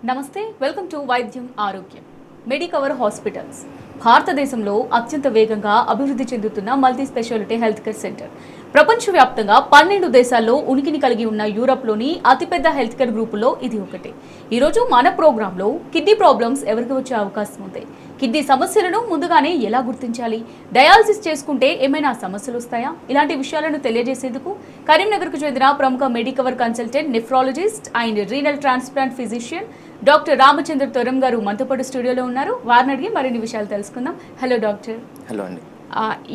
నమస్తే, welcome to వైద్యం ఆరోగ్యం. మెడికవర్ హాస్పిటల్స్ భారతదేశంలో అత్యంత వేగంగా అభివృద్ధి చెందుతున్న multi speciality health care centre. ప్రపంచవ్యాప్తంగా 12 దేశాల్లో ఉనికిని కలిగి ఉన్న యూరప్లోని అతిపెద్ద హెల్త్ కేర్ గ్రూపులో ఇది ఒకటి. ఈరోజు మన ప్రోగ్రాంలో కిడ్నీ ప్రాబ్లమ్స్ ఎవరికి వచ్చే అవకాశం ఉంది, కిడ్నీ సమస్యలను ముందుగానే ఎలా గుర్తించాలి, డయాలసిస్ చేసుకుంటే ఏమైనా సమస్యలు వస్తాయా, ఇలాంటి విషయాలను తెలియజేసేందుకు కరీంనగర్కు చెందిన ప్రముఖ Medicover consultant, nephrologist and renal transplant physician doctor Ramachandra Thoram garu మనతో పాటు స్టూడియోలో ఉన్నారు. వారిని అడిగి మరిన్ని విషయాలు తెలుసుకుందాం. Hello doctor. హలో అండి.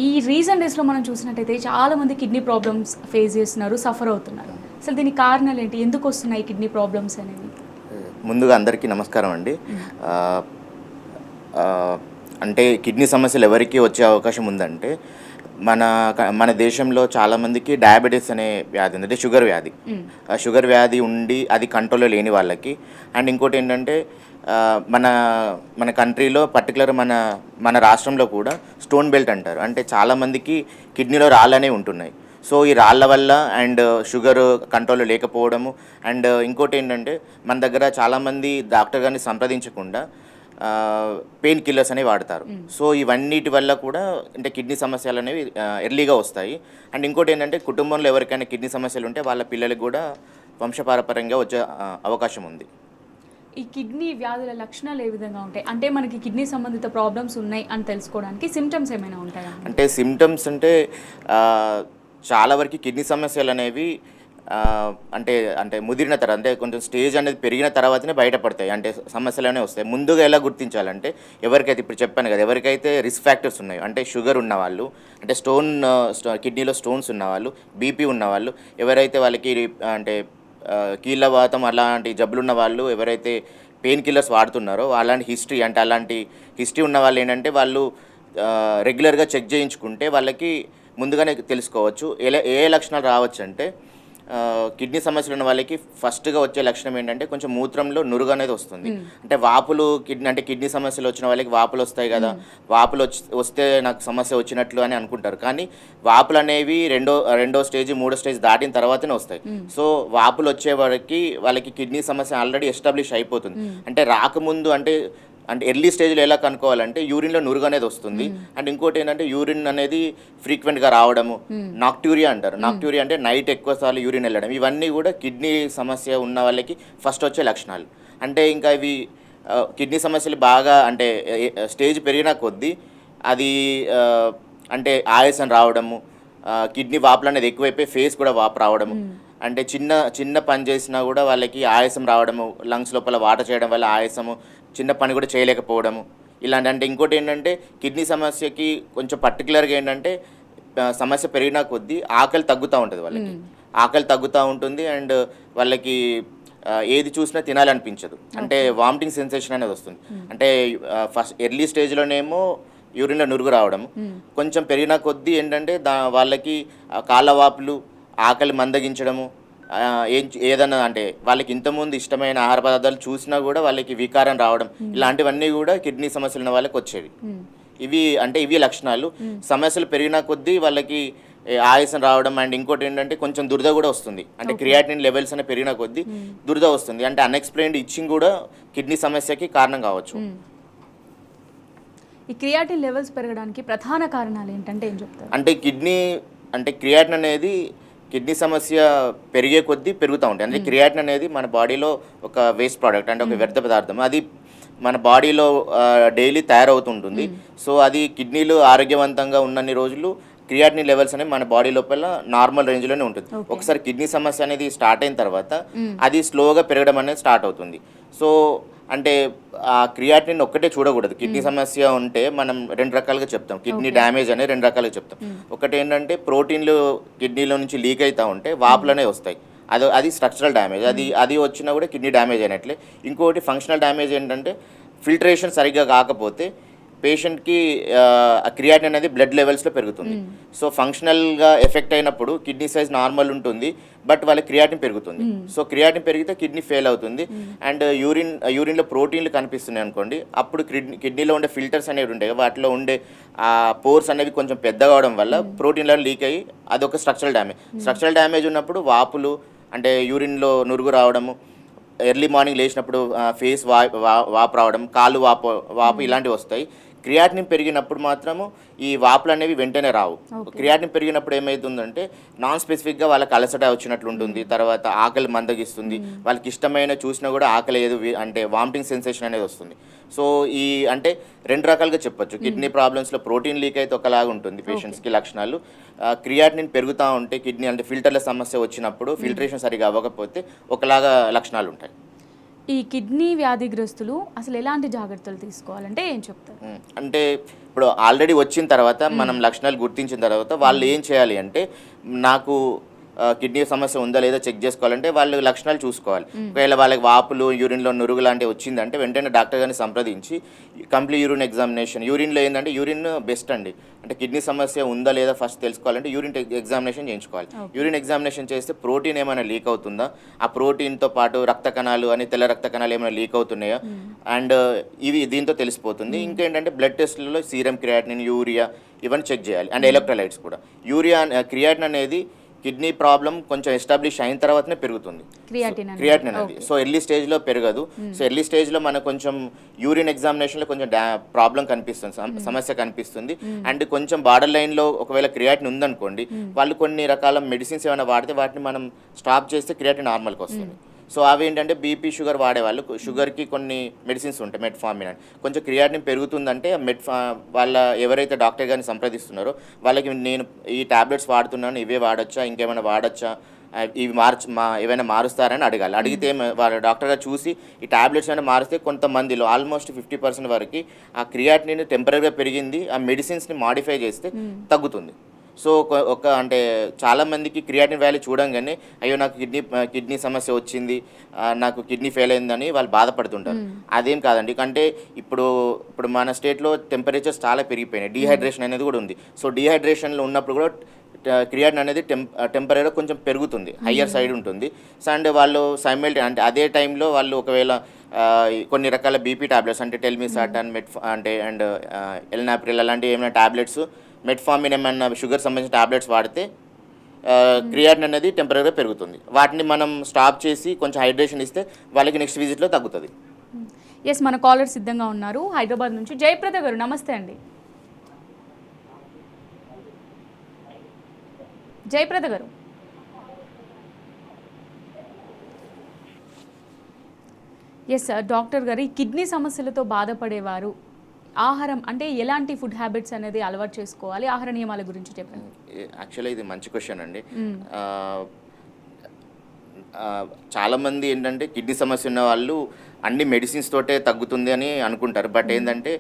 ఈ రీసెంట్ డేస్లో మనం చూసినట్టయితే చాలా మంది కిడ్నీ ప్రాబ్లమ్స్ ఫేస్ చేస్తున్నారు, సఫర్ అవుతున్నారు. అసలు దీనికి కారణాలు ఏంటి, ఎందుకు వస్తున్నాయి కిడ్నీ ప్రాబ్లమ్స్ అనేవి? ముందుగా అందరికీ నమస్కారం అండి. అంటే కిడ్నీ సమస్యలు ఎవరికి వచ్చే అవకాశం ఉందంటే మన దేశంలో చాలామందికి డయాబెటీస్ అనే వ్యాధి ఉంది, అంటే షుగర్ వ్యాధి. షుగర్ వ్యాధి ఉండి అది కంట్రోల్లో లేని వాళ్ళకి, అండ్ ఇంకోటి ఏంటంటే మన కంట్రీలో పర్టికులర్ మన రాష్ట్రంలో కూడా స్టోన్ బెల్ట్ అంటారు. అంటే చాలామందికి కిడ్నీలో రాళ్ళనే ఉంటున్నాయి. సో ఈ రాళ్ళ వల్ల అండ్ షుగర్ కంట్రోల్లో లేకపోవడము, అండ్ ఇంకోటి ఏంటంటే మన దగ్గర చాలామంది డాక్టర్ గారిని సంప్రదించకుండా పెయిన్ కిల్లర్స్ అనేవి వాడతారు. సో ఇవన్నిటి వల్ల కూడా అంటే కిడ్నీ సమస్యలు అనేవి ఎర్లీగా వస్తాయి. అండ్ ఇంకోటి ఏంటంటే కుటుంబంలో ఎవరికైనా కిడ్నీ సమస్యలు ఉంటే వాళ్ళ పిల్లలకు కూడా వంశపారపర్యంగా వచ్చే అవకాశం ఉంది. ఈ కిడ్నీ వ్యాధుల లక్షణాలు ఏ విధంగా ఉంటాయి? అంటే మనకి కిడ్నీ సంబంధిత ప్రాబ్లమ్స్ ఉన్నాయి అని తెలుసుకోవడానికి సిమ్టమ్స్ ఏమైనా ఉంటాయా? అంటే సిమ్టమ్స్ అంటే చాలా వరకు కిడ్నీ సమస్యలు అనేవి అంటే ముదిరిన తర్వాత, అంటే కొంచెం స్టేజ్ అనేది పెరిగిన తర్వాతనే బయటపడతాయి. అంటే సమస్యలు అనేవి వస్తాయి. ముందుగా ఎలా గుర్తించాలంటే ఎవరికైతే ఇప్పుడు చెప్పాను కదా, ఎవరికైతే రిస్క్ ఫ్యాక్టర్స్ ఉన్నాయో, అంటే షుగర్ ఉన్నవాళ్ళు, అంటే కిడ్నీలో స్టోన్స్ ఉన్నవాళ్ళు, బీపీ ఉన్నవాళ్ళు, ఎవరైతే వాళ్ళకి అంటే కీళ్ళవాతం అలాంటి జబ్బులు ఉన్న వాళ్ళు, ఎవరైతే పెయిన్ కిల్లర్స్ వాడుతున్నారో అలాంటి హిస్టరీ ఉన్న వాళ్ళు ఏంటంటే వాళ్ళు రెగ్యులర్గా చెక్ చేయించుకుంటే వాళ్ళకి ముందుగానే తెలుసుకోవచ్చు ఏ లక్షణాలు రావచ్చు. అంటే కిడ్నీ సమస్యలు ఉన్న వాళ్ళకి ఫస్ట్గా వచ్చే లక్షణం ఏంటంటే కొంచెం మూత్రంలో నురుగు అనేది వస్తుంది. అంటే కిడ్నీ సమస్యలు వచ్చిన వాళ్ళకి వాపులు వస్తాయి కదా, వాపులు వస్తే నాకు సమస్య వచ్చినట్లు అని అనుకుంటారు. కానీ వాపులు అనేవి రెండో స్టేజ్, మూడో స్టేజ్ దాటిన తర్వాతనే వస్తాయి. సో వాపులు వచ్చే వాళ్ళకి కిడ్నీ సమస్య ఆల్రెడీ ఎస్టాబ్లిష్ అయిపోతుంది. అంటే రాకముందు అంటే ఎర్లీ స్టేజ్లో ఎలా కనుక్కోవాలంటే యూరిన్లో నురుగు అనేది వస్తుంది. అండ్ ఇంకోటి ఏంటంటే యూరిన్ అనేది ఫ్రీక్వెంట్గా రావడము, నాక్టూరియా అంటారు. నాక్టూరియా అంటే నైట్ ఎక్కువసార్లు యూరిన్ వెళ్ళడం. ఇవన్నీ కూడా కిడ్నీ సమస్య ఉన్న వాళ్ళకి ఫస్ట్ వచ్చే లక్షణాలు. అంటే ఇంకా ఇవి కిడ్నీ సమస్యలు బాగా అంటే స్టేజ్ పెరిగిన కొద్దీ అది అంటే ఆయాసం రావడము, కిడ్నీ వాపులు అనేది ఎక్కువైపోయి ఫేస్ కూడా వాపు రావడము, అంటే చిన్న పని చేసినా కూడా వాళ్ళకి ఆయాసం రావడము, లంగ్స్ లోపల వాటర్ చేయడం వల్ల ఆయాసము, చిన్న పని కూడా చేయలేకపోవడము ఇలాంటి. అంటే ఇంకోటి ఏంటంటే కిడ్నీ సమస్యకి కొంచెం పర్టికులర్గా ఏంటంటే సమస్య పెరిగిన కొద్దీ ఆకలి తగ్గుతూ ఉంటుంది వాళ్ళకి, ఆకలి తగ్గుతూ ఉంటుంది. అండ్ వాళ్ళకి ఏది చూసినా తినాలనిపించదు, అంటే వామిటింగ్ సెన్సేషన్ అనేది వస్తుంది. అంటే ఫస్ట్ ఎర్లీ స్టేజ్లోనేమో యూరిన్లో నురుగు రావడము, కొంచెం పెరిగిన కొద్దీ ఏంటంటే వాళ్ళకి కాళ్ళవాపులు, ఆకలి మందగించడము, ఏదన్నా అంటే వాళ్ళకి ఇంతకుముందు ఇష్టమైన ఆహార పదార్థాలు చూసినా కూడా వాళ్ళకి వికారం రావడం, ఇలాంటివన్నీ కూడా కిడ్నీ సమస్యలు ఉన్న వాళ్ళకి వచ్చేవి. ఇవి లక్షణాలు. సమస్యలు పెరిగిన కొద్దీ వాళ్ళకి ఆయాసం రావడం, అండ్ ఇంకోటి ఏంటంటే కొంచెం దురద కూడా వస్తుంది. అంటే క్రియాటినిన్ లెవెల్స్ అనేవి పెరిగిన కొద్దీ దురద వస్తుంది. అంటే అన్ఎక్స్ప్లెయిన్డ్ ఇచ్చింగ్ కూడా కిడ్నీ సమస్యకి కారణం కావచ్చు. ఈ క్రియాటిన్ లెవెల్స్ పెరగడానికి ప్రధాన కారణాలు ఏంటంటే ఏం చెప్తారు? అంటే క్రియాటిన్ అనేది కిడ్నీ సమస్య పెరిగే కొద్దీ పెరుగుతూ ఉంటాయి. అంటే క్రియాటిన్ అనేది మన బాడీలో ఒక వేస్ట్ ప్రోడక్ట్, అంటే ఒక వ్యర్థ పదార్థం. అది మన బాడీలో డైలీ తయారవుతుంటుంది. సో అది కిడ్నీలు ఆరోగ్యవంతంగా ఉన్నన్ని రోజులు క్రియాటినిన్ లెవెల్స్ అనేవి మన బాడీ లోపల నార్మల్ రేంజ్లోనే ఉంటుంది. ఒకసారి కిడ్నీ సమస్య అనేది స్టార్ట్ అయిన తర్వాత అది స్లోగా పెరగడం అనేది స్టార్ట్ అవుతుంది. సో అంటే ఆ క్రియాటినిన్ ఒక్కటే చూడకూడదు. కిడ్నీ సమస్య ఉంటే మనం రెండు రకాలుగా చెప్తాం, కిడ్నీ డ్యామేజ్ అనేది రెండు రకాలుగా చెప్తాం. ఒకటి ఏంటంటే ప్రోటీన్లు కిడ్నీలో నుంచి లీక్ అవుతూ ఉంటే వాపులు అనేవి వస్తాయి, అది స్ట్రక్చరల్ డ్యామేజ్, అది వచ్చినా కూడా కిడ్నీ డ్యామేజ్ అయినట్లే. ఇంకోటి ఫంక్షనల్ డ్యామేజ్ ఏంటంటే ఫిల్టరేషన్ సరిగ్గా కాకపోతే పేషెంట్కి క్రియాటిన్ అనేది బ్లడ్ లెవెల్స్లో పెరుగుతుంది. సో ఫంక్షనల్గా ఎఫెక్ట్ అయినప్పుడు కిడ్నీ సైజ్ నార్మల్ ఉంటుంది, బట్ వాళ్ళకి క్రియాటిన్ పెరుగుతుంది. సో క్రియాటిన్ పెరిగితే కిడ్నీ ఫెయిల్ అవుతుంది. అండ్ యూరిన్లో ప్రోటీన్లు కనిపిస్తున్నాయి అనుకోండి, అప్పుడు కిడ్నీలో ఉండే ఫిల్టర్స్ అనేవి ఉంటాయి, వాటిలో ఉండే పోర్స్ అనేవి కొంచెం పెద్దగా అవడం వల్ల ప్రోటీన్ లెవెల్ లీక్ అయ్యి అదొక స్ట్రక్చరల్ డ్యామేజ్ ఉన్నప్పుడు వాపులు, అంటే యూరిన్లో నురుగు రావడము, ఎర్లీ మార్నింగ్ లేచినప్పుడు ఫేస్ వాపు రావడం, కాళ్ళు వాపు ఇలాంటివి వస్తాయి. క్రియాటినిన్ పెరిగినప్పుడు మాత్రము ఈ వాపులు అనేవి వెంటనే రావు. క్రియాటినిన్ పెరిగినప్పుడు ఏమవుతుందంటే నాన్ స్పెసిఫిక్గా వాళ్ళకి అలసట వచ్చినట్లు ఉంటుంది, తర్వాత ఆకలి మందగిస్తుంది, వాళ్ళకి ఇష్టమైన చూసినా కూడా ఆకలి ఏదో అంటే వామిటింగ్ సెన్సేషన్ అనేది వస్తుంది. సో ఈ అంటే రెండు రకాలుగా చెప్పొచ్చు. కిడ్నీ ప్రాబ్లమ్స్లో ప్రోటీన్ లీక్ అయితే ఒకలాగా ఉంటుంది పేషెంట్స్కి లక్షణాలు, క్రియాటినిన్ పెరుగుతూ ఉంటే కిడ్నీ అంటే ఫిల్టర్ల సమస్య వచ్చినప్పుడు ఫిల్టరేషన్ సరిగా అవ్వకపోతే ఒకలాగా లక్షణాలు ఉంటాయి. ఈ కిడ్నీ వ్యాధిగ్రస్తులు అసలు ఎలాంటి జాగ్రత్తలు తీసుకోవాలంటే ఏం చెప్తారు? అంటే ఇప్పుడు ఆల్రెడీ వచ్చిన తర్వాత మనం లక్షణాలు గుర్తించిన తర్వాత వాళ్ళు ఏం చేయాలి అంటే, నాకు కిడ్నీ సమస్య ఉందా లేదా చెక్ చేసుకోవాలంటే వాళ్ళు లక్షణాలు చూసుకోవాలి. ఒకవేళ వాళ్ళకి వాపులు, యూరిన్లో నురుగు లాంటివి వచ్చిందంటే వెంటనే డాక్టర్ గారిని సంప్రదించి కంప్లీట్ యూరిన్ ఎగ్జామినేషన్, యూరిన్లో ఏంటంటే యూరిన్ బెస్ట్ అండి. అంటే కిడ్నీ సమస్య ఉందా లేదా ఫస్ట్ తెలుసుకోవాలంటే యూరిన్ ఎగ్జామినేషన్ చేయించుకోవాలి. యూరిన్ ఎగ్జామినేషన్ చేస్తే ప్రోటీన్ ఏమైనా లీక్ అవుతుందా, ఆ ప్రోటీన్తో పాటు రక్త కణాలు అని తెల్ల రక్త కణాలు ఏమైనా లీక్ అవుతున్నాయా అండ్ ఇవి దీంతో తెలిసిపోతుంది. ఇంకేంటంటే బ్లడ్ టెస్ట్లలో సీరం క్రియాటినిన్, యూరియా ఇవన్నీ చెక్ చేయాలి అండ్ ఎలక్ట్రోలైట్స్ కూడా. క్రియాటిన్ అనేది కిడ్నీ ప్రాబ్లం కొంచెం ఎస్టాబ్లిష్ అయిన తర్వాతనే పెరుగుతుంది క్రియాటిన్ అనేది. సో ఎర్లీ స్టేజ్లో పెరగదు. సో ఎర్లీ స్టేజ్లో మనకు కొంచెం యూరిన్ ఎగ్జామినేషన్లో కొంచెం ప్రాబ్లం కనిపిస్తుంది, సమస్య కనిపిస్తుంది. అండ్ కొంచెం బార్డర్ లైన్లో ఒకవేళ క్రియాటిన్ ఉందనుకోండి, వాళ్ళు కొన్ని రకాల మెడిసిన్స్ ఏమైనా వాడితే వాటిని మనం స్టాప్ చేస్తే క్రియాటిన్ నార్మల్కి వస్తుంది. సో అవి ఏంటంటే బీపీ, షుగర్ వాడేవాళ్ళు, షుగర్కి కొన్ని మెడిసిన్స్ ఉంటాయి మెట్ఫార్మిన్ అని. కొంచెం క్రియాటిన్ పెరుగుతుందంటే వాళ్ళ ఎవరైతే డాక్టర్ గారిని సంప్రదిస్తున్నారో వాళ్ళకి నేను ఈ టాబ్లెట్స్ వాడుతున్నాను, ఇవే వాడచ్చా, ఇంకేమైనా వాడచ్చా, ఇవి ఏమైనా మారుస్తారని అడగాలి. అడిగితే వాళ్ళ డాక్టర్ గారు చూసి ఈ టాబ్లెట్స్ అయినా మారిస్తే కొంతమందిలో ఆల్మోస్ట్ 50% వరకు ఆ క్రియాటినిన్ టెంపరీగా పెరిగింది, ఆ మెడిసిన్స్ని మాడిఫై చేస్తే తగ్గుతుంది. సో అంటే చాలామందికి క్రియాటిన్ వాల్యూ చూడంగానే అయ్యో నాకు కిడ్నీ సమస్య వచ్చింది, నాకు కిడ్నీ ఫెయిల్ అయిందని వాళ్ళు బాధపడుతుంటారు. అదేం కాదండి. అంటే ఇప్పుడు మన స్టేట్లో టెంపరేచర్స్ చాలా పెరిగిపోయినాయి, డీహైడ్రేషన్ అనేది కూడా ఉంది. సో డీహైడ్రేషన్లో ఉన్నప్పుడు కూడా క్రియాటిన్ అనేది టెంపరీగా కొంచెం పెరుగుతుంది, హయ్యర్ సైడ్ ఉంటుంది. సో అండ్ వాళ్ళు అంటే అదే టైంలో వాళ్ళు ఒకవేళ కొన్ని రకాల బీపీ టాబ్లెట్స్ అంటే టెల్మిసాటన్, అండ్ ఎల్నాప్రిల్ అలాంటి ఏమైనా టాబ్లెట్స్, మెట్ఫార్మిన్ ఏమైనా షుగర్ సంబంధించిన టాబ్లెట్స్ వాడితే క్రియాటిన్ అనేది టెంపరీగా పెరుగుతుంది. వాటిని మనం స్టాప్ చేసి కొంచెం హైడ్రేషన్ ఇస్తే వాళ్ళకి నెక్స్ట్ విజిట్లో తగ్గుతుంది. ఎస్, మన కాలర్ సిద్ధంగా ఉన్నారు హైదరాబాద్ నుంచి. జయప్రద గారు నమస్తే అండి. జయప్రద గారు, ఎస్ సార్. డాక్టర్ గారు, ఈ కిడ్నీ సమస్యలతో బాధపడేవారు ఆహారం అంటే ఎలాంటి ఫుడ్ హ్యాబిట్స్ అనేది అలవాటు చేసుకోవాలి, ఆహార నియమాల గురించి చెప్పండి. యాక్చువల్లీ ఇది మంచి క్వశ్చన్ అండి. చాలామంది ఏంటంటే కిడ్నీ సమస్య ఉన్న వాళ్ళు అన్ని మెడిసిన్స్ తోటే తగ్గుతుంది అని అనుకుంటారు. బట్ ఏంటంటే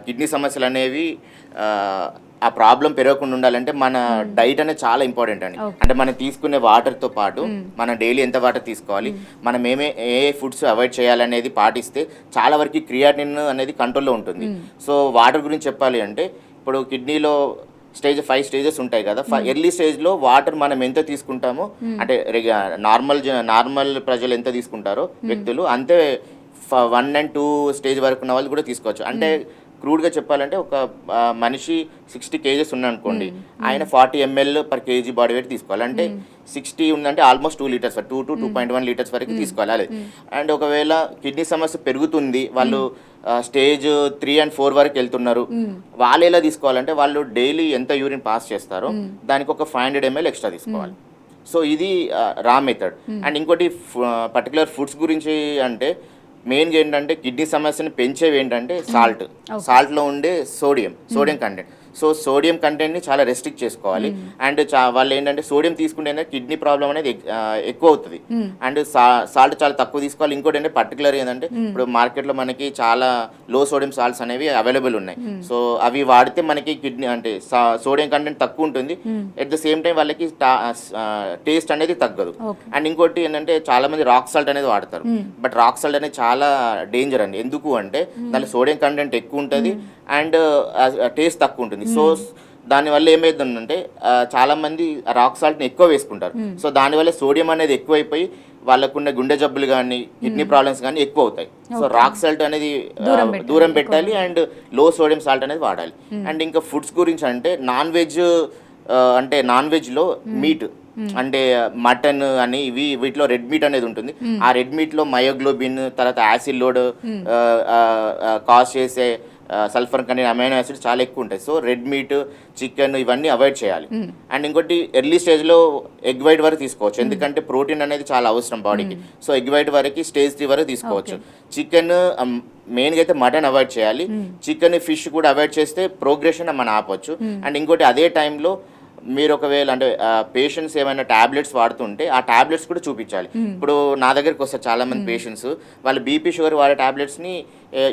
కిడ్నీ సమస్యలు అనేవి ఆ ప్రాబ్లం పెరగకుండా ఉండాలంటే మన డైట్ అనేది చాలా ఇంపార్టెంట్ అండి. అంటే మనం తీసుకునే వాటర్తో పాటు మనం డైలీ ఎంత వాటర్ తీసుకోవాలి, మనం ఏ ఫుడ్స్ అవాయిడ్ చేయాలనేది పాటిస్తే చాలా వరకు క్రియాటినిన్ అనేది కంట్రోల్లో ఉంటుంది. సో వాటర్ గురించి చెప్పాలి అంటే ఇప్పుడు కిడ్నీలో 5 స్టేజెస్ ఉంటాయి కదా. ఎర్లీ స్టేజ్లో వాటర్ మనం ఎంత తీసుకుంటామో, అంటే నార్మల్ ప్రజలు ఎంత తీసుకుంటారో వ్యక్తులు, అంతే 1 and 2 స్టేజ్ వరకు ఉన్న వాళ్ళు కూడా తీసుకోవచ్చు. అంటే క్రూడ్గా చెప్పాలంటే ఒక మనిషి 60 kgs ఉన్నాడనుకోండి, ఆయన 40 ml per kg body weight తీసుకోవాలి. అంటే 60 ఉందంటే ఆల్మోస్ట్ 2 లీటర్స్ 2 to 2.1 లీటర్స్ వరకు తీసుకోవాలి. అదే అండ్ ఒకవేళ కిడ్నీ సమస్య పెరుగుతుంది, వాళ్ళు స్టేజ్ 3 and 4 వరకు వెళ్తున్నారు, వాళ్ళు ఎలా తీసుకోవాలంటే వాళ్ళు డైలీ ఎంత యూరిన్ పాస్ చేస్తారో దానికి ఒక 500 ml ఎక్స్ట్రా తీసుకోవాలి. సో ఇది రా మెథడ్. అండ్ ఇంకోటి పర్టికులర్ ఫుడ్స్ గురించి అంటే మెయిన్గా ఏంటంటే కిడ్నీ సమస్యను పెంచేవి ఏంటంటే సాల్ట్లో ఉండే సోడియం కంటెంట్. సో సోడియం కంటెంట్ని చాలా రెస్ట్రిక్ట్ చేసుకోవాలి. అండ్ వాళ్ళు ఏంటంటే సోడియం తీసుకుంటే కిడ్నీ ప్రాబ్లం అనేది ఎక్కువ అవుతుంది. అండ్ సాల్ట్ చాలా తక్కువ తీసుకోవాలి. ఇంకోటి ఏంటంటే పర్టికులర్ ఏంటంటే ఇప్పుడు మార్కెట్లో మనకి చాలా లో సోడియం సాల్ట్స్ అనేవి అవైలబుల్ ఉన్నాయి. సో అవి వాడితే మనకి కిడ్నీ అంటే సోడియం కంటెంట్ తక్కువ ఉంటుంది, ఎట్ ద సేమ్ టైం వాళ్ళకి టేస్ట్ అనేది తగ్గదు. అండ్ ఇంకోటి ఏంటంటే చాలా మంది రాక్ సాల్ట్ అనేది వాడతారు. బట్ రాక్ సాల్ట్ అనేది చాలా డేంజర్ అండి. ఎందుకు అంటే దానిలో సోడియం కంటెంట్ ఎక్కువ ఉంటుంది అండ్ టేస్ట్ తక్కువ ఉంటుంది. సో దానివల్ల ఏమైందంటే చాలామంది రాక్ సాల్ట్ని ఎక్కువ వేసుకుంటారు. సో దానివల్ల సోడియం అనేది ఎక్కువైపోయి వాళ్ళకున్న గుండె జబ్బులు కానీ కిడ్నీ ప్రాబ్లమ్స్ కానీ ఎక్కువ అవుతాయి. సో రాక్ సాల్ట్ అనేది దూరం పెట్టాలి అండ్ లో సోడియం సాల్ట్ అనేది వాడాలి. అండ్ ఇంకా ఫుడ్స్ గురించి అంటే నాన్ వెజ్ అంటే నాన్ వెజ్లో మీట్ అంటే మటన్ అని వీటిలో రెడ్ మీట్ అనేది ఉంటుంది. ఆ రెడ్ మీట్లో మయోగ్లోబిన్, తర్వాత యాసిడ్ లోడ్ కాజ్ చేసే సల్ఫర్ కంటెంట్ అమైనో యాసిడ్ చాలా ఎక్కువ ఉంటాయి. సో రెడ్ మీట్, చికెన్ ఇవన్నీ అవాయిడ్ చేయాలి. అండ్ ఇంకోటి ఎర్లీ స్టేజ్లో ఎగ్ వైట్ వరకు తీసుకోవచ్చు, ఎందుకంటే ప్రోటీన్ అనేది చాలా అవసరం బాడీకి. సో ఎగ్ వైట్ వరకు స్టేజ్ 3 వరకు తీసుకోవచ్చు. చికెన్ మెయిన్గా అయితే మటన్ అవాయిడ్ చేయాలి. చికెన్, ఫిష్ కూడా అవాయిడ్ చేస్తే ప్రోగ్రెషన్ మనం ఆపొచ్చు. అండ్ ఇంకోటి అదే టైంలో మీరు ఒకవేళ అంటే పేషెంట్స్ ఏమైనా టాబ్లెట్స్ వాడుతుంటే ఆ టాబ్లెట్స్ కూడా చూపించాలి. ఇప్పుడు నా దగ్గరికి వస్తారు చాలా మంది పేషెంట్స్, వాళ్ళు బీపీ షుగర్ వాడే టాబ్లెట్స్ని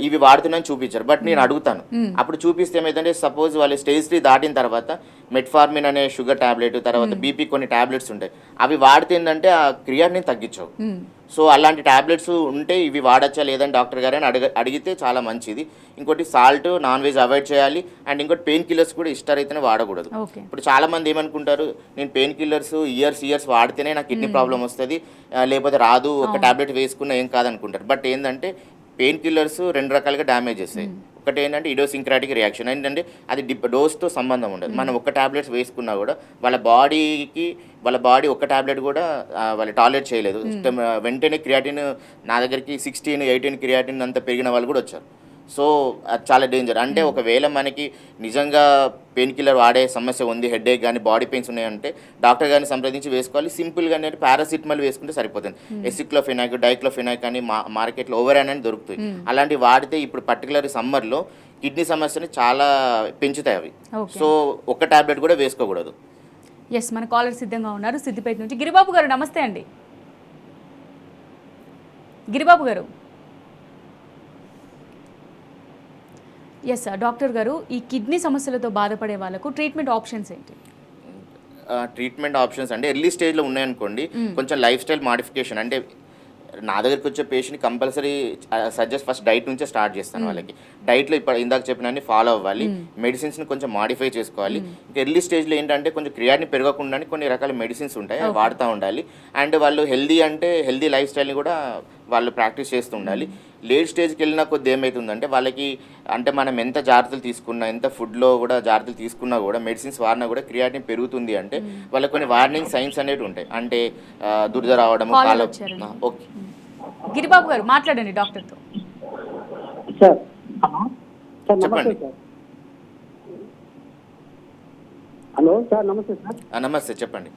ఇవి వాడుతున్నాయని చూపించారు. బట్ నేను అడుగుతాను, అప్పుడు చూపిస్తే ఏమైందంటే సపోజ్ వాళ్ళు స్టేజ్ 3 దాటిన తర్వాత మెట్ఫార్మిన్ అనే షుగర్ టాబ్లెట్, తర్వాత బీపీ కొన్ని టాబ్లెట్స్ ఉంటాయి, అవి వాడితే ఏంటంటే ఆ క్రియాటినిన్ తగ్గించవు. సో అలాంటి టాబ్లెట్స్ ఉంటే ఇవి వాడచ్చా లేదని డాక్టర్ గారని అడిగితే చాలా మంచిది. ఇంకోటి సాల్ట్, నాన్ వెజ్ అవాయిడ్ చేయాలి. అండ్ ఇంకోటి పెయిన్ కిల్లర్స్ కూడా ఇష్టారైతేనే వాడకూడదు. ఇప్పుడు చాలా మంది ఏమనుకుంటారు, నేను పెయిన్ కిల్లర్స్ ఇయర్స్ వాడితేనే నాకు కిడ్నీ ప్రాబ్లం వస్తుంది, లేకపోతే రాదు, ఒక టాబ్లెట్ వేసుకున్నా ఏం కాదనుకుంటారు. బట్ ఏంటంటే పెయిన్ కిల్లర్స్ 2 రకాలుగా డ్యామేజ్ చేస్తాయి. ఒకటి ఏంటంటే ఇడియోసింక్రాటిక్ రియాక్షన్, ఏంటంటే అది డోస్తో సంబంధం ఉండదు. మనం ఒక టాబ్లెట్స్ వేసుకున్నా కూడా వాళ్ళ బాడీ ఒక టాబ్లెట్ కూడా వాళ్ళు టాలరేట్ చేయలేదు. వెంటనే క్రియాటిన్ నా దగ్గరికి 16, 18 క్రియాటిన్ అంత పెరిగిన వాళ్ళు కూడా వచ్చారు. సో అది చాలా డేంజర్. అంటే ఒకవేళ మనకి నిజంగా పెయిన్ కిల్లర్ వాడే సమస్య ఉంది, హెడేక్ కానీ బాడీ పెయిన్స్ ఉన్నాయంటే డాక్టర్ గారిని సంప్రదించి వేసుకోవాలి. సింపుల్గా అంటే పారాసిటమాల్ వేసుకుంటే సరిపోతుంది. ఎసిక్లోఫెనాక్, డైక్లోఫెనాక్ అని మార్కెట్లో ఓవరాన్ అని దొరుకుతాయి. అలాంటివి వాడితే ఇప్పుడు పర్టికులర్ సమ్మర్లో కిడ్నీ సమస్యని చాలా పెంచుతాయి అవి. సో ఒక టాబ్లెట్ కూడా వేసుకోకూడదు. ఎస్, మన కాలర్ సిద్ధంగా ఉన్నారు సిద్దిపేట నుంచి. గిరిబాబు గారు నమస్తే అండి. గిరిబాబు గారు. ఎస్ డాక్టర్ గారు, ఈ కిడ్నీ సమస్యలతో బాధపడే వాళ్ళకు ట్రీట్మెంట్ ఆప్షన్స్ ఏంటి? ట్రీట్మెంట్ ఆప్షన్స్ అంటే ఎర్లీ స్టేజ్లో ఉన్నాయనుకోండి, కొంచెం లైఫ్ స్టైల్ మాడిఫికేషన్, అంటే నా దగ్గరికి వచ్చే patient compulsory suggest first diet నుంచే స్టార్ట్ చేస్తాను. వాళ్ళకి డైట్లో ఇప్పుడు ఇందాక చెప్పినన్ని ఫాలో అవ్వాలి, మెడిసిన్స్ని కొంచెం మాడిఫై చేసుకోవాలి. ఇంకా ఎర్లీ స్టేజ్లో ఏంటంటే కొంచెం క్రియాటిన్ పెరగకుండా కొన్ని రకాల మెడిసిన్స్ ఉంటాయి, అవి వాడుతూ ఉండాలి. అండ్ వాళ్ళు హెల్దీ లైఫ్ స్టైల్ని కూడా వాళ్ళు ప్రాక్టీస్ చేస్తూ ఉండాలి. లేట్ స్టేజ్కి వెళ్ళిన కొద్ది ఏమవుతుందంటే వాళ్ళకి అంటే మనం ఎంత జాగ్రత్తలు తీసుకున్నా, ఎంత ఫుడ్లో కూడా జాగ్రత్తలు తీసుకున్నా కూడా, మెడిసిన్స్ వాడినా కూడా క్రియాటిన్ పెరుగుతుంది అంటే వాళ్ళకి కొన్ని వార్నింగ్ సైన్స్ అనేవి ఉంటాయి. అంటే దురద రావడం. ఓకే గిరిబాబు గారు మాట్లాడండి డాక్టర్తో. చెప్పండి. హలో సార్, నమస్తే సార్. నమస్తే, చెప్పండి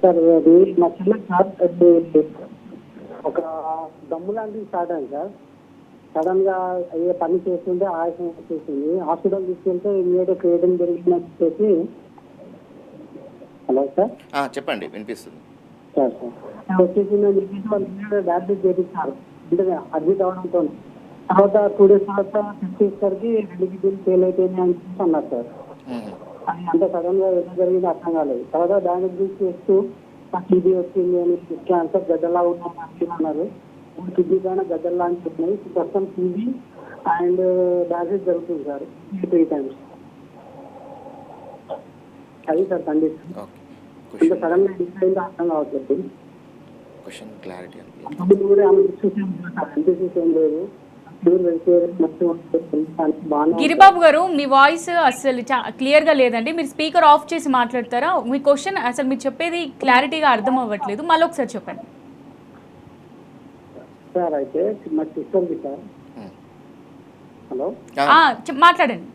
సార్. అది మా చిన్న సార్ ఒక దమ్ము లాంటిది స్టార్ట్ అయింది సార్. సడన్ గా ఏ పని చేస్తుంటే ఆయాసం వచ్చేసింది. హాస్పిటల్ తీసుకెళ్తే ఇమీడియట్ క్రియేటిన్ పెరిగిందని చెప్పేసి. Hello sir. చెప్పండి, వినిపిస్తుంది సార్. వచ్చేసిందని చెప్పేసి వాళ్ళు ఇమీడియట్ డయాగ్నోస్ చేయించారు. అంటే అడ్మిట్ అవడంతో తర్వాత 2 days తర్వాత టెస్ట్ చేసేసరికి 2 కిడ్నీలు ఫెయిల్ అయిపోయినాయి అని చెప్పేసి అన్నారు సార్. అది అంటే సడన్ గా ఏదో జరిగింది అర్థం కాలేదు. తర్వాత డయాగ్నోస్ చేస్తూ టీబీ వచ్చింది అని, క్యాన్సర్ గడ్డలా ఉన్నాయని అన్నారు. 3 కిడ్నీ పైన గడ్డల్లా అని చెప్పినాయి. ప్రస్తుతం టీబీ అండ్ డయాలసిస్ జరుగుతుంది సార్ 3 times. అది సార్ కండిషన్. ఇంకా సడన్ గా డిసైడ్ అర్థం కావట్లేదు. కూడా ఆమె డిస్కషన్ ఏం లేదు. గిరిబాబు గారు, మీ వాయిస్ అసలు క్లియర్ గా లేదండి. మీరు స్పీకర్ ఆఫ్ చేసి మాట్లాడతారా? మీ క్వశ్చన్ అసలు మీరు చెప్పేది క్లారిటీగా అర్థం అవ్వట్లేదు, మళ్ళీ ఒకసారి చెప్పండి సార్. అయితే మా సిస్టర్కి సార్. హలో, మాట్లాడండి.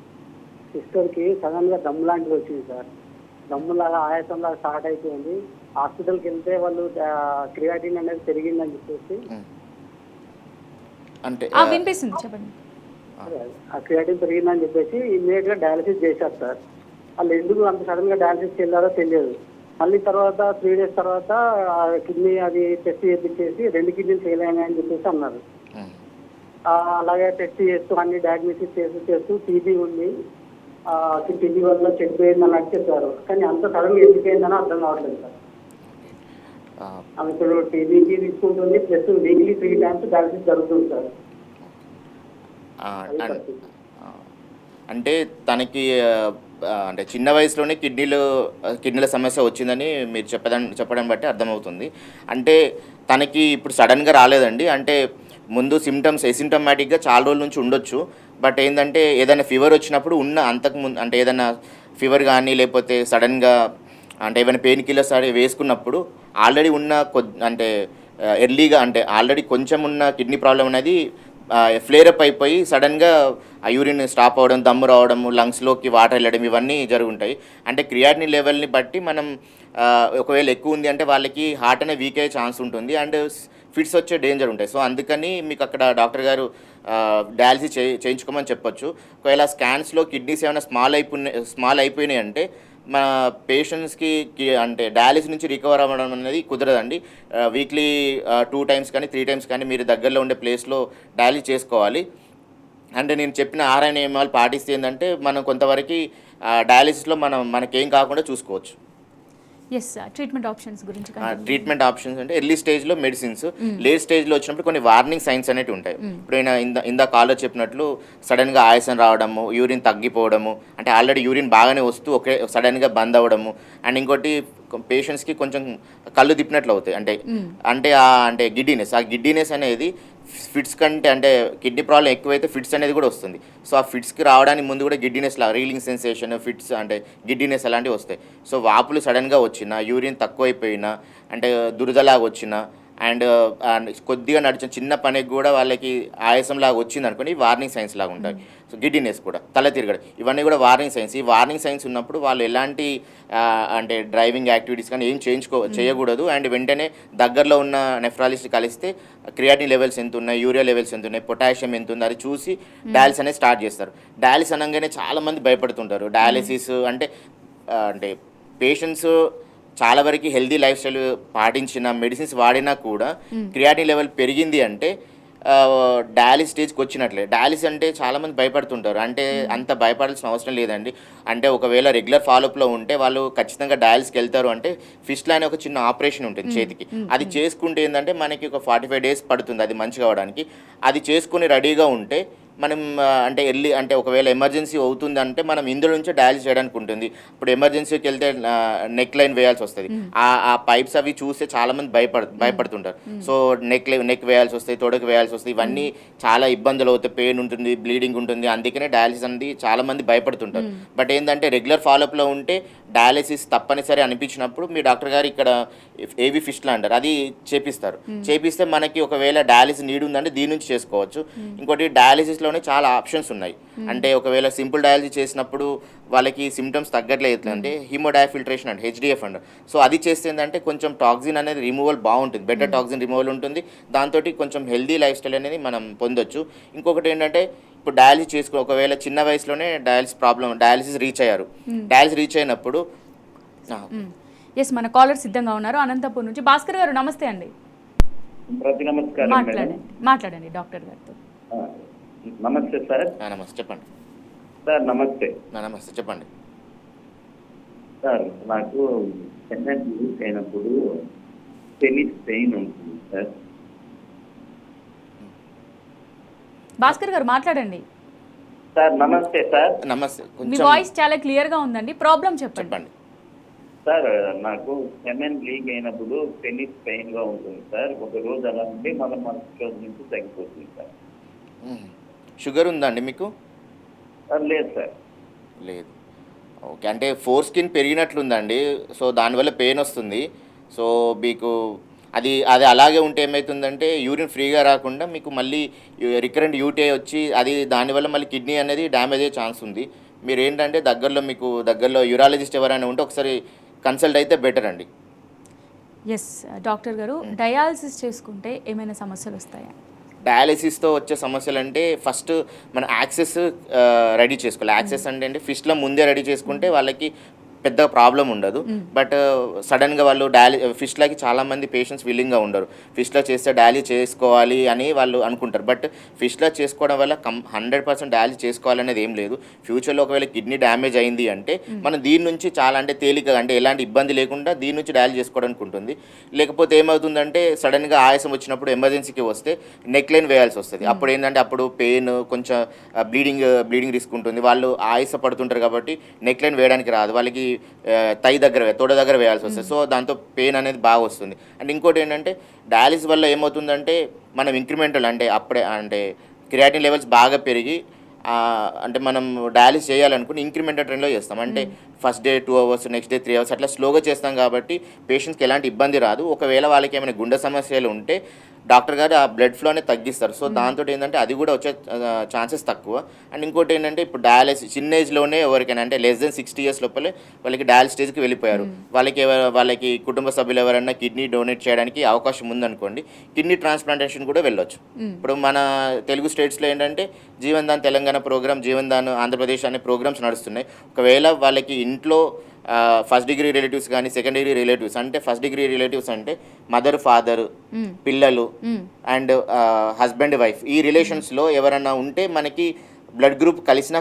సిస్టర్కి సడన్ గా దమ్ము లాంటిది వచ్చింది సార్. దమ్ములాగా ఆయాసం లాగా స్టార్ట్ అయిపోయింది. హాస్పిటల్కి వెళ్తే వాళ్ళు క్రియాటిన్ అనేది పెరిగిందని చెప్పేసి అంటే వినిపిస్తుంది, చెప్పండి. ఆ క్రియాటిన్ పెరిగిందని చెప్పేసి ఇమ్మీడియట్ గా డయాలసిస్ చేశారు సార్. వాళ్ళు ఎందుకు అంత సడన్ గా డయాలసిస్ వెళ్ళారో తెలియదు. మళ్ళీ తర్వాత 3 days తర్వాత కిడ్నీ అది టెస్ట్ చేయించేసి 2 కిడ్నీలు ఫెయిల్ అయినాయని చెప్పేసి అన్నారు. అలాగే టెస్ట్ చేస్తూ అన్ని డయాగ్నోసిస్ చేస్తూ టీబీ ఉంది, టీబీ వల్ల చెడిపోయిందని అని చెప్పారు. కానీ అంత సడన్ గా ఎందుకైందని అర్థం కావట్లేదు సార్. ఆమె ఇప్పుడు టీబీకి తీసుకుంటుంది, ప్లస్ వీక్లీ 3 times డయాలసిస్ జరుగుతుంది సార్. అంటే తనకి అంటే చిన్న వయసులోనే కిడ్నీల సమస్య వచ్చిందని మీరు చెప్పడం బట్టి అర్థమవుతుంది. అంటే తనకి ఇప్పుడు సడన్గా రాలేదండి. అంటే ముందు ఎసిమ్టమాటిక్గా చాలా రోజుల నుంచి ఉండొచ్చు. బట్ ఏంటంటే ఏదైనా ఫీవర్ వచ్చినప్పుడు అంతకుముందు అంటే ఏదైనా ఫీవర్ కానీ లేకపోతే సడన్గా అంటే ఏమైనా పెయిన్ కిల్లర్స్ అది వేసుకున్నప్పుడు ఆల్రెడీ ఉన్న అంటే ఎర్లీగా అంటే ఆల్రెడీ కొంచెం ఉన్న కిడ్నీ ప్రాబ్లం అనేది ఫ్లేరప్ అయిపోయి సడన్గా ఆ యూరిన్ స్టాప్ అవ్వడం, దమ్ము రావడము, లంగ్స్లోకి వాటర్ వెళ్ళడం ఇవన్నీ జరుగుంటాయి. అంటే క్రియాటినిన్ లెవెల్ని బట్టి మనం ఒకవేళ ఎక్కువ ఉంది అంటే వాళ్ళకి హార్ట్ అనేది వీక్ అయ్యే ఛాన్స్ ఉంటుంది అండ్ ఫిట్స్ వచ్చే డేంజర్ ఉంటాయి. సో అందుకని మీకు అక్కడ డాక్టర్ గారు డయాలసిస్ చేయించుకోమని చెప్పొచ్చు. ఒకవేళ స్కాన్స్లో కిడ్నీస్ ఏమైనా స్మాల్ అయిపోయినాయి అంటే మన పేషెంట్స్కి అంటే డయాలిసిస్ నుంచి రికవర్ అవ్వడం అనేది కుదరదండి. వీక్లీ 2 టైమ్స్ కానీ 3 టైమ్స్ కానీ మీరు దగ్గరలో ఉండే ప్లేస్లో డయాలిసిస్ చేసుకోవాలి. అంటే నేను చెప్పిన ఆహార నియమాలు పాటిస్తే ఏంటంటే మనం కొంతవరకు డయాలిసిస్లో మనకేం కాకుండా చూసుకోవచ్చు. ఎస్ ట్రీట్మెంట్ ఆప్షన్స్ గురించి ట్రీట్మెంట్ ఆప్షన్స్ అంటే ఎర్లీ స్టేజ్లో మెడిసిన్స్, లేట్ స్టేజ్లో వచ్చినప్పుడు కొన్ని వార్నింగ్ సైన్స్ అనేవి ఉంటాయి. ఇప్పుడు ఇందా కాల్లో చెప్పినట్లు సడన్గా ఆయాసం రావడము, యూరిన్ తగ్గిపోవడము, అంటే ఆల్రెడీ యూరిన్ బాగానే వస్తూ సడన్గా బంద్ అవ్వడము, అండ్ ఇంకోటి పేషెంట్స్కి కొంచెం కళ్ళు తిప్పినట్లు అవుతాయి. అంటే గిడ్డీనెస్ అనేది ఫిట్స్ కంటే అంటే కిడ్నీ ప్రాబ్లం ఎక్కువైతే ఫిట్స్ అనేది కూడా వస్తుంది. సో ఆ ఫిట్స్కి రావడానికి ముందు కూడా గిడ్డీనెస్ రీలింగ్ సెన్సేషన్, ఫిట్స్ అంటే గిడ్డీనెస్ అలాంటివి వస్తాయి. సో వాపులు సడన్గా వచ్చినా, యూరిన్ తక్కువైపోయినా, అంటే దురదలాగా వచ్చినా, అండ్ కొద్దిగా నడిచిన చిన్న పనికి కూడా వాళ్ళకి ఆయాసంలాగా వచ్చింది అనుకోని వార్నింగ్ సైన్స్ లాగా ఉంటాయి. సో గిడ్డీనెస్ కూడా, తల తిరగడం, ఇవన్నీ కూడా వార్నింగ్ సైన్స్. ఈ వార్నింగ్ సైన్స్ ఉన్నప్పుడు వాళ్ళు ఎలాంటి అంటే డ్రైవింగ్ యాక్టివిటీస్ కానీ ఏం చేయకూడదు. అండ్ వెంటనే దగ్గరలో ఉన్న నెఫ్రాలజిస్ట్ కలిస్తే క్రియాటినిన్ లెవెల్స్ ఎంత ఉన్నాయి, యూరియా లెవెల్స్ ఎంత ఉన్నాయి, పొటాషియం ఎంత ఉంది అది చూసి డయాలిసిస్ అనేది స్టార్ట్ చేస్తారు. డయాలిసిస్ అనగానే చాలామంది భయపడుతుంటారు. డయాలిసిస్ అంటే పేషెంట్స్ చాలా వరకు హెల్దీ లైఫ్ స్టైల్ పాటించిన, మెడిసిన్స్ వాడినా కూడా క్రియాటినిన్ లెవెల్ పెరిగింది అంటే డయాలిసిస్ స్టేజ్కి వచ్చినట్లే. డయాలిసిస్ అంటే చాలామంది భయపడుతుంటారు. అంటే అంత భయపడాల్సిన అవసరం లేదండి. అంటే ఒకవేళ రెగ్యులర్ ఫాలోఅప్లో ఉంటే వాళ్ళు ఖచ్చితంగా డయాలిసిస్కి వెళ్తారు. అంటే ఫిస్టులా అనే ఒక చిన్న ఆపరేషన్ ఉంటుంది చేతికి, అది చేసుకుంటే ఏంటంటే మనకి ఒక 45 days పడుతుంది అది మంచిగా అవ్వడానికి. అది చేసుకుని రెడీగా ఉంటే మనం అంటే ఒకవేళ ఎమర్జెన్సీ అవుతుంది అంటే మనం ఇందులో నుంచే డయాలిసిస్ చేయడానికి ఉంటుంది. ఇప్పుడు ఎమర్జెన్సీకి వెళ్తే నెక్ లైన్ వేయాల్సి వస్తుంది. ఆ పైప్స్ అవి చూస్తే చాలామంది భయపడుతుంటారు. సో నెక్ వేయాల్సి వస్తాయి, తొడకు వేయాల్సి వస్తాయి. ఇవన్నీ చాలా ఇబ్బందులు అవుతాయి, పెయిన్ ఉంటుంది, బ్లీడింగ్ ఉంటుంది. అందుకనే డయాలిసిస్ అనేది చాలామంది భయపడుతుంటారు. బట్ ఏంటంటే రెగ్యులర్ ఫాలోఅప్లో ఉంటే డయాలిసిస్ తప్పనిసరి అనిపించినప్పుడు మీ డాక్టర్ గారు ఇక్కడ ఏవి ఫిస్టులా అంటారు అది చేపిస్తే మనకి ఒకవేళ డయాలిసిస్ నీడ్ ఉందంటే దీని నుంచి చేసుకోవచ్చు. ఇంకోటి డయాలిసిస్లోనే చాలా ఆప్షన్స్ ఉన్నాయి. అంటే ఒకవేళ సింపుల్ డయాలిసిస్ చేసినప్పుడు వాళ్ళకి సిమ్టమ్స్ తగ్గట్లేదు అంటే హీమోడయాఫిల్ట్రేషన్ అంటే HDF అంటారు. సో అది చేస్తే ఏంటంటే కొంచెం టాక్సిన్ అనేది రిమూవల్ బాగుంటుంది, బెటర్ టాక్సిన్ రిమూవల్ ఉంటుంది. దాంతో కొంచెం హెల్దీ లైఫ్ స్టైల్ అనేది మనం పొందొచ్చు. ఇంకొకటి ఏంటంటే ఇప్పుడు డయాలిసిస్ ఒకవేళ చిన్న వయసులోనే డయాలిసిస్ రీచ్ అయ్యారు. డయాలిసిస్ రీచ్ అయినప్పుడు ఎస్ మన కాలర్ సిద్ధంగా ఉన్నారు అనంతపూర్ నుంచి. భాస్కర్ గారు నమస్తే అండి. మాట్లాడండి డాక్టర్ గారితో. నమస్తే సార్. నమస్తే చెప్పండి సార్. నమస్తే చెప్పండి సార్. నాకు లీక్ అయినప్పుడు పెనిస్ పెయిన్ ఉంటుంది సార్. భాస్కర్ గారు మాట్లాడండి సార్. నమస్తే సార్. నమస్తే. మీ వాయిస్ చాలా క్లియర్ గా ఉందండి, ప్రాబ్లం చెప్పండి సార్. నాకు సెమెన్ లీక్ అయినప్పుడు పెనిస్ పెయిన్ గా ఉంటుంది సార్. ఒక రోజు అలా ఉంటే మళ్ళీ మరుసటి రోజు నుంచి తగ్గిపోతుంది సార్. షుగర్ ఉందండి మీకు? లేదు సార్. లేదు. ఓకే, అంటే ఫోర్ స్కిన్ పెరిగినట్లుందండి. సో దానివల్ల పెయిన్ వస్తుంది. సో మీకు అది అలాగే ఉంటే ఏమవుతుందంటే యూరిన్ ఫ్రీగా రాకుండా మీకు మళ్ళీ రికరెంట్ యూటీఐ వచ్చి దానివల్ల మళ్ళీ కిడ్నీ అనేది డ్యామేజ్ అయ్యే ఛాన్స్ ఉంది. మీరు ఏంటంటే దగ్గరలో యూరాలజిస్ట్ ఎవరైనా ఉంటే ఒకసారి కన్సల్ట్ అయితే బెటర్ అండి. ఎస్ డాక్టర్ గారు, డయాలసిస్ చేసుకుంటే ఏమైనా సమస్యలు వస్తాయా? డయాలసిస్తో వచ్చే సమస్యలు అంటే ఫస్ట్ మన యాక్సెస్ రెడీ చేసుకోవాలి. యాక్సెస్ అంటే ఫిస్ట్లో ముందే రెడీ చేసుకుంటే వాళ్ళకి పెద్ద ప్రాబ్లం ఉండదు. బట్ సడన్గా వాళ్ళు ఫిస్ట్లకి చాలామంది పేషెంట్స్ విల్లింగ్గా ఉండరు. ఫిస్ట్లో చేస్తే డయాలిసిస్ చేసుకోవాలి అని వాళ్ళు అనుకుంటారు. బట్ ఫిస్ట్లో చేసుకోవడం వల్ల 100% డయాలిసిస్ చేసుకోవాలనేది ఏం లేదు. ఫ్యూచర్లో ఒకవేళ కిడ్నీ డ్యామేజ్ అయింది అంటే మనం దీని నుంచి చాలా తేలికగా ఎలాంటి ఇబ్బంది లేకుండా దీని నుంచి డయాలిసిస్ చేసుకోవడానికి ఉంటుంది. లేకపోతే ఏమవుతుందంటే సడన్గా ఆయాసం వచ్చినప్పుడు ఎమర్జెన్సీకి వస్తే నెక్ లైన్ వేయాల్సి వస్తుంది. అప్పుడు ఏంటంటే అప్పుడు పెయిన్, కొంచెం బ్లీడింగ్ రిస్క్ ఉంటుంది. వాళ్ళు ఆయాస పడుతుంటారు కాబట్టి నెక్ లైన్ వేయడానికి రాదు. వాళ్ళకి తొడ దగ్గర వేయాల్సి వస్తుంది. సో దాంతో పెయిన్ అనేది బాగా వస్తుంది. అండ్ ఇంకోటి ఏంటంటే డయాలిసిస్ వల్ల ఏమవుతుందంటే మనం ఇంక్రిమెంటల్ అంటే క్రియాటినిన్ లెవెల్స్ బాగా పెరిగి అంటే మనం డయాలిసిస్ చేయాలనుకుని ఇంక్రిమెంటల్ ట్రైన్లో చేస్తాం. అంటే first day 2 hours, next day 3 hours అట్లా స్లోగా చేస్తాం కాబట్టి పేషెంట్స్కి ఎలాంటి ఇబ్బంది రాదు. ఒకవేళ వాళ్ళకి ఏమైనా గుండె సమస్యలు ఉంటే డాక్టర్ గారు ఆ బ్లడ్ ఫ్లోనే తగ్గిస్తారు. సో దాంతో ఏంటంటే అది కూడా వచ్చే ఛాన్సెస్ తక్కువ. అండ్ ఇంకోటి ఏంటంటే ఇప్పుడు డయాలిసిస్ చిన్న ఏజ్లోనే ఎవరికైనా అంటే లెస్ దెన్ 60 years లోపలే వాళ్ళకి డయాలిసిస్ స్టేజ్కి వెళ్ళిపోయారు. వాళ్ళకి కుటుంబ సభ్యులు ఎవరైనా కిడ్నీ డొనేట్ చేయడానికి అవకాశం ఉందనుకోండి, కిడ్నీ ట్రాన్స్ప్లాంటేషన్ కూడా వెళ్ళొచ్చు. ఇప్పుడు మన తెలుగు స్టేట్స్లో ఏంటంటే జీవన్ దాన్ తెలంగాణ ప్రోగ్రామ్, జీవన్ దాన్ ఆంధ్రప్రదేశ్ అనే ప్రోగ్రామ్స్ నడుస్తున్నాయి. ఒకవేళ వాళ్ళకి ఇంట్లో ఫస్ట్ డిగ్రీ రిలేటివ్స్ కానీ సెకండ్ డిగ్రీ రిలేటివ్స్, అంటే ఫస్ట్ డిగ్రీ రిలేటివ్స్ అంటే మదర్, ఫాదర్, పిల్లలు అండ్ హస్బెండ్, వైఫ్, ఈ రిలేషన్స్లో ఎవరన్నా ఉంటే మనకి బ్లడ్ గ్రూప్ కలిసినా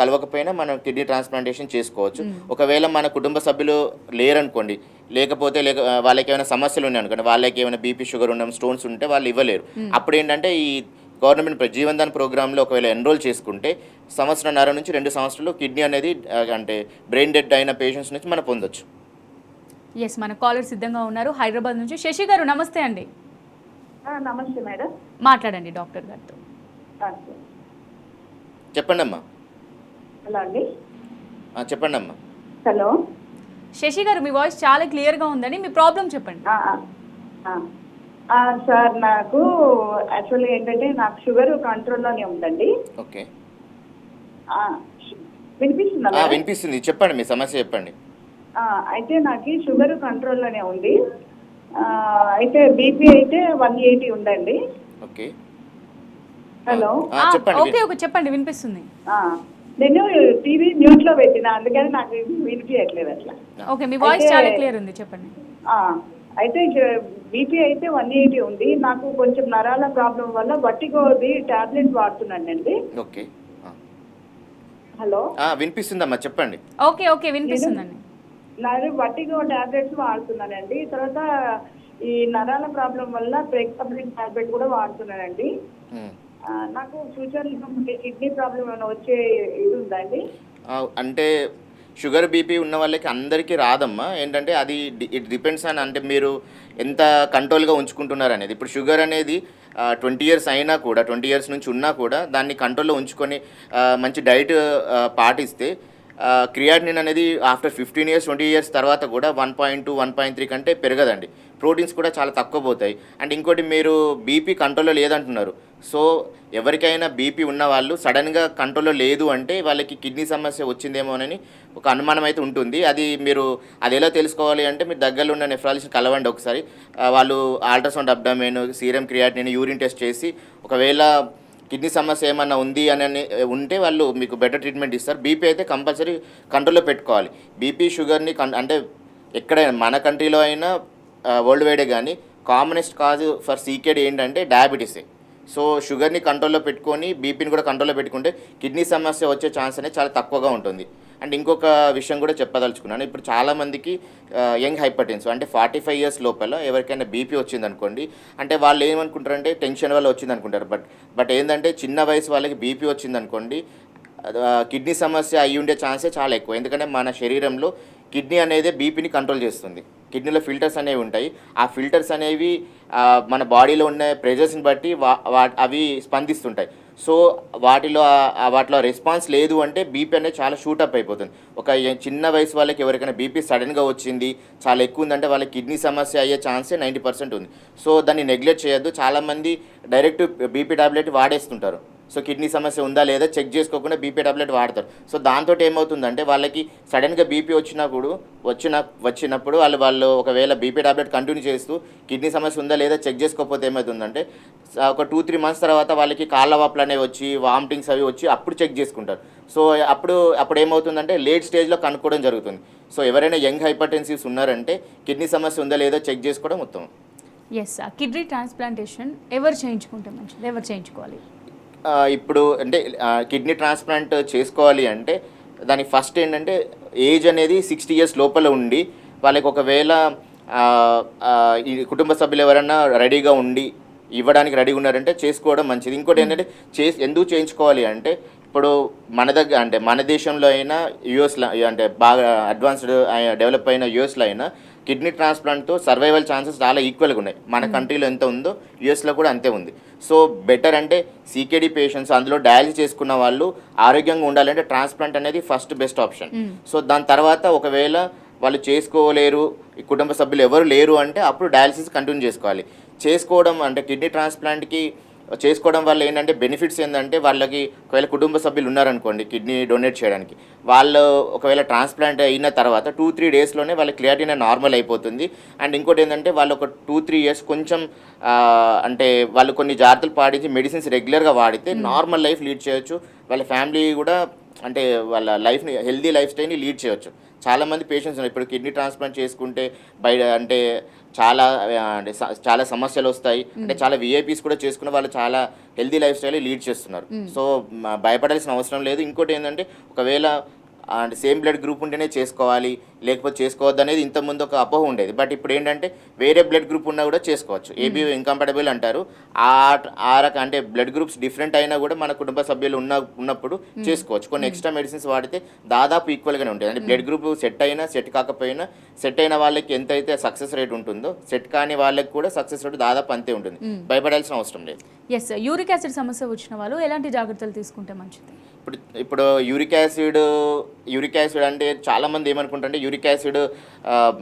కలవకపోయినా మనం కిడ్నీ ట్రాన్స్ప్లాంటేషన్ చేసుకోవచ్చు. ఒకవేళ మన కుటుంబ సభ్యులు లేరనుకోండి, లేకపోతే వాళ్ళకి ఏమైనా సమస్యలు ఉన్నాయి అనుకోండి, వాళ్ళకి ఏమైనా బీపీ, షుగర్ ఉండడం, స్టోన్స్ ఉంటే వాళ్ళు ఇవ్వలేరు. అప్పుడు ఏంటంటే ఈ గవర్నమెంట్ జీవన్ దాన్ ప్రోగ్రాంలో ఒకవేళ ఎన్రోల్ చేసుకుంటే 1.5 నుంచి 2 సంవత్సరాలు కిడ్నీ అనేది అంటే బ్రెయిన్ డెడ్ అయిన పేషెంట్స్ నుంచి మనం పొందొచ్చు. ఎస్, మన కాలర్ సిద్ధంగా ఉన్నారు హైదరాబాద్ నుంచి. శశి గారు నమస్తే అండి. నమస్తే మేడం. మాట్లాడండి డాక్టర్ గారితో. చెప్పండి అమ్మా. హలో అండి. చెప్పండి అమ్మా. హలో శశి గారు, మీ వాయిస్ చాలా క్లియర్గా ఉందండి, మీ ప్రాబ్లం చెప్పండి. సార్, నాకు యాక్చువల్లీ ఏంటంటే నాకు షుగర్ కంట్రోల్లోనే ఉందండి. ఓకే, వినిపిస్తుందా? వినిపిస్తుంది, చెప్పండి మీ సమస్య చెప్పండి. అయితే నాకు షుగర్ కంట్రోల్లోనే ఉంది. అయితే బీపీ అయితే 180 ఉందండి. Okay, hello. ఓకే ఓకే, చెప్పండి, వినిపిస్తుంది. నేను టీవీ మ్యూట్ లో పెట్టిన, అందుకని నాకు వినిపించట్లేదు అట్లా. ఓకే, మీ వాయిస్ చాలా క్లియర్ ఉంది, చెప్పండి. అయితే బీపీ అయితే 180 ఉంది. నాకు కొంచెం నరాల ప్రాబ్లం వల్ల వట్టిగోది టాబ్లెట్ వాడుతున్నానండి. ఓకే, హలో, వినిపిస్తుందమ్మా, చెప్పండి. ఓకే ఓకే, వినిపిస్తుందండి. నాకు వట్టిగో టాబ్లెట్స్ వాడుతున్నానండి. తర్వాత ఈ నరాల ప్రాబ్లం వల్ల ప్రెగ్నెన్సీ టాబ్లెట్ కూడా వాడుతున్నానండి. నాకు ఫ్యూచర్ కిడ్నీ ప్రాబ్లం ఏమైనా వచ్చే ఇది ఉందండి? అంటే షుగర్ బీపీ ఉన్న వాళ్ళకి అందరికీ రాదమ్మా. ఏంటంటే అది ఇట్ డిపెండ్స్ ఆన్ అంటే మీరు ఎంత కంట్రోల్గా ఉంచుకుంటున్నారు అనేది. ఇప్పుడు షుగర్ అనేది 20 years అయినా కూడా, 20 years నుంచి ఉన్నా కూడా దాన్ని కంట్రోల్లో ఉంచుకొని మంచి డైట్ పాటిస్తే క్రియాటినిన్ అనేది ఆఫ్టర్ 15 years 20 years తర్వాత కూడా 1.2 1.3 కంటే పెరగదండి. ప్రోటీన్స్ కూడా చాలా తక్కువ పోతాయి. అండ్ ఇంకోటి, మీరు బీపీ కంట్రోల్లో లేదంటున్నారు. సో ఎవరికైనా బీపీ ఉన్న వాళ్ళు సడన్గా కంట్రోల్లో లేదు అంటే వాళ్ళకి కిడ్నీ సమస్య వచ్చిందేమోనని ఒక అనుమానం అయితే ఉంటుంది. అది ఎలా తెలుసుకోవాలి అంటే మీరు దగ్గరలో ఉన్న నెఫ్రాలజిస్ట్ కలవండి ఒకసారి. వాళ్ళు ultrasound abdomen, serum creatinine, urine test చేసి ఒకవేళ కిడ్నీ సమస్య ఏమన్నా ఉంది అని ఉంటే వాళ్ళు మీకు బెటర్ ట్రీట్మెంట్ ఇస్తారు. బీపీ అయితే కంపల్సరీ కంట్రోల్లో పెట్టుకోవాలి. బీపీ షుగర్ని అంటే ఎక్కడైనా మన కంట్రీలో అయినా వరల్డ్ వైడే కానీ కామనెస్ట్ కాజ్ ఫర్ సీకేడ్ ఏంటంటే డయాబెటీసే. సో షుగర్ని కంట్రోల్లో పెట్టుకొని బీపీని కూడా కంట్రోల్లో పెట్టుకుంటే కిడ్నీ సమస్య వచ్చే ఛాన్స్ అనేది చాలా తక్కువగా ఉంటుంది. అండ్ ఇంకొక విషయం కూడా చెప్పదలుచుకున్నాను. ఇప్పుడు చాలామందికి యంగ్ హైపర్టెన్సివ్ అంటే 45 years లోపల ఎవరికైనా బీపీ వచ్చిందనుకోండి, అంటే వాళ్ళు ఏమనుకుంటారంటే టెన్షన్ వల్ల వచ్చింది అనుకుంటారు. బట్ ఏంటంటే చిన్న వయసు వాళ్ళకి బీపీ వచ్చిందనుకోండి, కిడ్నీ సమస్య అయ్యి ఉండే ఛాన్సే చాలా ఎక్కువ. ఎందుకంటే మన శరీరంలో కిడ్నీ అనేది బీపీని కంట్రోల్ చేస్తుంది. కిడ్నీలో ఫిల్టర్స్ అనేవి ఉంటాయి. ఆ ఫిల్టర్స్ అనేవి మన బాడీలో ఉన్న ప్రెజర్స్ని బట్టి అవి స్పందిస్తుంటాయి. సో వాటిలో రెస్పాన్స్ లేదు అంటే బీపీ అనేది చాలా షూటప్ అయిపోతుంది. ఒక చిన్న వయసు వాళ్ళకి ఎవరికైనా బీపీ సడన్గా వచ్చింది, చాలా ఎక్కువ ఉందంటే వాళ్ళకి కిడ్నీ సమస్య అయ్యే ఛాన్సే 90% ఉంది. సో దాన్ని నెగ్లెక్ట్ చేయొద్దు. చాలామంది డైరెక్ట్ బీపీ టాబ్లెట్ వాడేస్తుంటారు. సో కిడ్నీ సమస్య ఉందా లేదా చెక్ చేసుకోకుండా బీపీ టాబ్లెట్ వాడతారు. సో దాంతో ఏమవుతుందంటే వాళ్ళకి సడన్గా బీపీ వచ్చినప్పుడు వాళ్ళు ఒకవేళ బీపీ టాబ్లెట్ కంటిన్యూ చేస్తూ కిడ్నీ సమస్య ఉందా లేదా చెక్ చేసుకోకపోతే ఏమవుతుందంటే ఒక 2-3 months తర్వాత వాళ్ళకి కాళ్ళ వాపులు అనేవి వచ్చి వామిటింగ్స్ అవి వచ్చి అప్పుడు చెక్ చేసుకుంటారు. సో అప్పుడు ఏమవుతుందంటే లేట్ స్టేజ్లో కనుక్కోవడం జరుగుతుంది. సో ఎవరైనా యంగ్ హైపర్టెన్సివ్స్ ఉన్నారంటే కిడ్నీ సమస్య ఉందా లేదా చెక్ చేసుకోవడం ఉత్తమం. ఎస్, కిడ్నీ ట్రాన్స్ప్లాంటేషన్ ఎవరు చేయించుకుంటే మంచిది, ఎవరు చేయించుకోవాలి? ఇప్పుడు అంటే కిడ్నీ ట్రాన్స్ప్లాంట్ చేసుకోవాలి అంటే దానికి ఫస్ట్ ఏంటంటే ఏజ్ అనేది 60 years లోపల ఉండి వాళ్ళకి ఒకవేళ ఈ కుటుంబ సభ్యులు ఎవరైనా రెడీగా ఉండి ఇవ్వడానికి రెడీగా ఉన్నారంటే చేసుకోవడం మంచిది. ఇంకోటి ఏంటంటే ఎందుకు చేయించుకోవాలి అంటే ఇప్పుడు మన దగ్గర అంటే మన దేశంలో అయినా యూఎస్లో అంటే బాగా అడ్వాన్స్డ్ డెవలప్ అయిన యూఎస్లో అయినా కిడ్నీ ట్రాన్స్ప్లాంట్తో సర్వైవల్ ఛాన్సెస్ చాలా ఈక్వల్గా ఉన్నాయి. మన కంట్రీలో ఎంత ఉందో యూఎస్లో కూడా అంతే ఉంది. సో బెటర్ అంటే సీకేడీ పేషెంట్స్, అందులో డయాలసిస్ చేసుకున్న వాళ్ళు ఆరోగ్యంగా ఉండాలంటే ట్రాన్స్ప్లాంట్ అనేది ఫస్ట్ బెస్ట్ ఆప్షన్. సో దాని తర్వాత ఒకవేళ వాళ్ళు చేసుకోలేరు, ఈ కుటుంబ సభ్యులు ఎవరు లేరు అంటే అప్పుడు డయాలసిస్ కంటిన్యూ చేసుకోవాలి. చేసుకోవడం అంటే కిడ్నీ ట్రాన్స్ప్లాంట్కి చేసుకోవడం వల్ల ఏంటంటే బెనిఫిట్స్ ఏంటంటే వాళ్ళకి ఒకవేళ కుటుంబ సభ్యులు ఉన్నారనుకోండి కిడ్నీ డొనేట్ చేయడానికి, వాళ్ళు ఒకవేళ ట్రాన్స్ప్లాంట్ అయిన తర్వాత 2-3 డేస్లోనే వాళ్ళ క్రియాటిన్ నార్మల్ అయిపోతుంది. అండ్ ఇంకోటి ఏంటంటే వాళ్ళు ఒక 2-3 ఇయర్స్ కొంచెం అంటే వాళ్ళు కొన్ని జాగ్రత్తలు పాటించి మెడిసిన్స్ రెగ్యులర్గా వాడితే నార్మల్ లైఫ్ లీడ్ చేయొచ్చు. వాళ్ళ ఫ్యామిలీ కూడా అంటే వాళ్ళ లైఫ్ని హెల్దీ లైఫ్ స్టైల్ని లీడ్ చేయొచ్చు. చాలామంది పేషెంట్స్ ఉన్నారు ఇప్పుడు కిడ్నీ ట్రాన్స్ప్లాంట్ చేసుకుంటే బయట అంటే అంటే చాలా సమస్యలు వస్తాయి. అంటే చాలా విఐపీస్ కూడా చేసుకున్న వాళ్ళు చాలా హెల్దీ లైఫ్ స్టైల్ లీడ్ చేస్తున్నారు. సో భయపడాల్సిన అవసరం లేదు. ఇంకోటి ఏంటంటే ఒకవేళ అంటే సేమ్ బ్లడ్ గ్రూప్ ఉంటేనే చేసుకోవాలి లేకపోతే చేసుకోవద్దు అనేది ఇంతకుముందు ఒక అపోహ ఉండేది. బట్ ఇప్పుడు ఏంటంటే వేరే బ్లడ్ గ్రూప్ ఉన్నా కూడా చేసుకోవచ్చు. ఏబీ ఇంకంపాటబుల్ అంటారు. ఆ రకం అంటే బ్లడ్ గ్రూప్స్ డిఫరెంట్ అయినా కూడా మన కుటుంబ సభ్యులు ఉన్నప్పుడు చేసుకోవచ్చు. కొన్ని ఎక్స్ట్రా మెడిసిన్స్ వాడితే దాదాపు ఈక్వల్గానే ఉంటుంది. అంటే బ్లడ్ గ్రూప్ సెట్ అయినా సెట్ కాకపోయినా సెట్ అయిన వాళ్ళకి ఎంతైతే సక్సెస్ రేట్ ఉంటుందో సెట్ కాని వాళ్ళకి కూడా సక్సెస్ రేట్ దాదాపు అంతే ఉంటుంది. భయపడాల్సిన అవసరం లేదు. ఎస్, యూరిక్ యాసిడ్ సమస్య వచ్చిన వాళ్ళు ఎలాంటి జాగ్రత్తలు తీసుకుంటే మంచిది? ఇప్పుడు యూరిక్ యాసిడ్ అంటే చాలామంది ఏమనుకుంటారంటే యూరిక్ యాసిడ్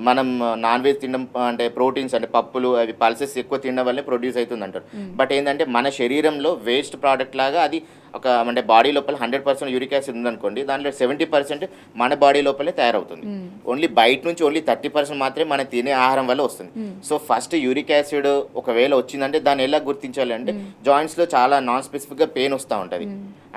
మనం నాన్ వెజ్ తినడం అంటే ప్రోటీన్స్ అంటే పప్పులు అవి పల్సెస్ ఎక్కువ తినడం వల్లే ప్రొడ్యూస్ అవుతుంది అంటారు. బట్ ఏంటంటే మన శరీరంలో వేస్ట్ ప్రోడక్ట్ లాగా అది ఒక అంటే బాడీ లోపల 100% యూరిక్ యాసిడ్ ఉందనుకోండి, దాంట్లో 70% మన బాడీ లోపలే తయారవుతుంది. ఓన్లీ బయట నుంచి ఓన్లీ 30% మాత్రమే మన తినే ఆహారం వల్ల వస్తుంది. సో ఫస్ట్ యూరిక్ యాసిడ్ ఒకవేళ వచ్చిందంటే దాన్ని ఎలా గుర్తించాలి అంటే జాయింట్స్లో చాలా నాన్ స్పెసిఫిక్గా పెయిన్ వస్తూ ఉంటుంది.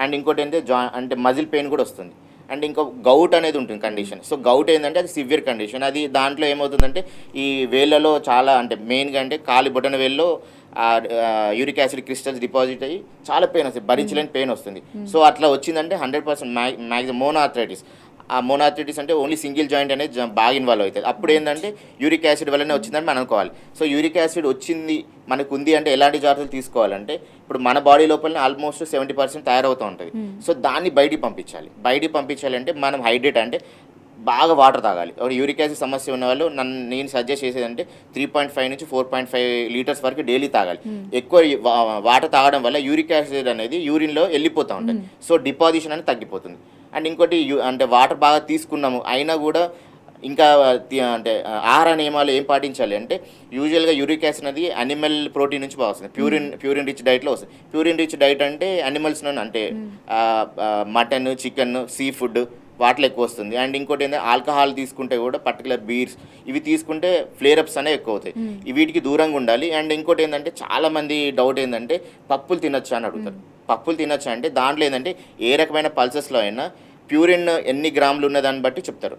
అండ్ ఇంకోటి ఏంటంటే అంటే మజిల్ పెయిన్ కూడా వస్తుంది. అండ్ ఇంకో గౌట్ అనేది ఉంటుంది కండిషన్. సో గౌట్ ఏంటంటే అది సివియర్ కండిషన్. అది దాంట్లో ఏమవుతుందంటే ఈ వేళ్ళలో చాలా అంటే మెయిన్గా అంటే కాలి బొటన వేళ్ళలో యూరిక్ యాసిడ్ క్రిస్టల్స్ డిపాజిట్ అయ్యి చాలా పెయిన్ వస్తుంది, భరించలేని పెయిన్ వస్తుంది. సో అట్లా వచ్చిందంటే 100% మ్యాక్సిమం మోనోఆర్థరైటిస్. ఆ మోనోఆర్థరైటిస్ అంటే ఓన్లీ సింగిల్ జాయింట్ అనేది బాగా ఇన్వాల్వ్ అవుతుంది. అప్పుడు ఏంటంటే యూరిక్ యాసిడ్ వల్లనే వచ్చిందని మనం అనుకోవాలి. సో యూరిక్ యాసిడ్ వచ్చింది మనకు ఉంది అంటే ఎలాంటి జాగ్రత్తలు తీసుకోవాలంటే ఇప్పుడు మన బాడీ లోపలనే ఆల్మోస్ట్ 70% తయారవుతూ ఉంటుంది. సో దాన్ని బయటికి పంపించాలి అంటే మనం హైడ్రేట్ అంటే బాగా వాటర్ తాగాలి. యూరిక్ యాసిడ్ సమస్య ఉన్న వాళ్ళు నేను సజెస్ట్ చేసేదంటే 3.5 నుంచి 4.5 లీటర్స్ వరకు డైలీ తాగాలి. ఎక్కువ వాటర్ తాగడం వల్ల యూరిక్ యాసిడ్ అనేది యూరిన్లో వెళ్ళిపోతూ ఉంటుంది. సో డిపాజిషన్ అనేది తగ్గిపోతుంది. అండ్ ఇంకోటి అంటే వాటర్ బాగా తీసుకున్నాము అయినా కూడా ఇంకా అంటే ఆహార నియమాలు ఏం పాటించాలి అంటే యూజువల్గా యూరిక్ యాసిడ్ అనేది అనిమల్ ప్రోటీన్ నుంచి బాగా వస్తుంది. ప్యూరిన్ రిచ్ డైట్లో వస్తుంది. ప్యూరిన్ రిచ్ డైట్ అంటే అనిమల్స్లో అంటే మటన్, చికెన్, సీ ఫుడ్ వాటిలో ఎక్కువ వస్తుంది. అండ్ ఇంకోటి ఏంటంటే ఆల్కహాల్ తీసుకుంటే కూడా పర్టికులర్ బీర్స్ ఇవి తీసుకుంటే ఫ్లేరప్స్ అనేవి ఎక్కువ అవుతాయి. వీటికి దూరంగా ఉండాలి. అండ్ ఇంకోటి ఏంటంటే చాలామంది డౌట్ ఏంటంటే పప్పులు తినొచ్చా అని అడుగుతారు. పప్పులు తినొచ్చా అంటే దాంట్లో ఏంటంటే ఏ రకమైన పల్సెస్లో అయినా ప్యూరిన్ ఎన్ని గ్రాములు ఉన్నదాన్ని బట్టి చెప్తారు.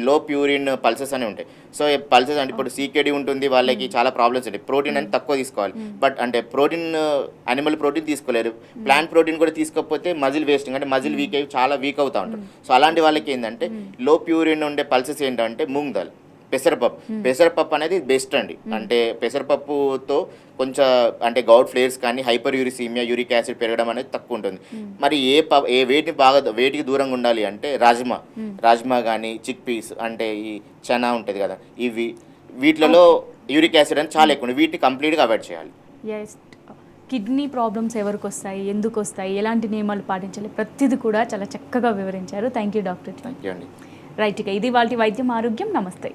లో ప్యూరిన్ పల్సెస్ అని ఉంటాయి. సో పల్సెస్ అంటే ఇప్పుడు సీకేడీ ఉంటుంది, వాళ్ళకి చాలా ప్రాబ్లమ్స్ ఉంటాయి. ప్రోటీన్ అని తక్కువ తీసుకోవాలి. బట్ అంటే ప్రోటీన్ అనిమల్ ప్రోటీన్ తీసుకోలేరు. ప్లాంట్ ప్రోటీన్ కూడా తీసుకోకపోతే మజిల్ వేస్టింగ్ అంటే మజిల్ వీక్ అయ్యి చాలా వీక్ అవుతూ ఉంటారు. సో అలాంటి వాళ్ళకి ఏంటంటే లో ప్యూరిన్ ఉండే పల్సెస్ ఏంటంటే మూంగ్ దాల్, పెసరపప్పు అనేది బెస్ట్ అండి. అంటే పెసరపప్పుతో కొంచెం అంటే గౌట్ ఫ్లేర్స్ కానీ హైపర్ యూరిసీమియా, యూరిక్ యాసిడ్ పెరగడం అనేది తక్కువ ఉంటుంది. మరి వేటికి దూరంగా ఉండాలి అంటే రాజ్మా కానీ చిక్ పీస్ అంటే ఈ చనా ఉంటుంది కదా, వీటిలలో యూరిక్ యాసిడ్ అని చాలా ఎక్కువ, వీటిని కంప్లీట్గా అవాయిడ్ చేయాలి. కిడ్నీ ప్రాబ్లమ్స్ ఎవరికి వస్తాయి, ఎందుకు వస్తాయి, ఎలాంటి నియమాలు పాటించాలి, ప్రతిదీ కూడా చాలా చక్కగా వివరించారు. Thank you doctor. Thank you అండి. రైట్, ఇక ఇది వాళ్ళ వైద్యం ఆరోగ్యం. నమస్తే.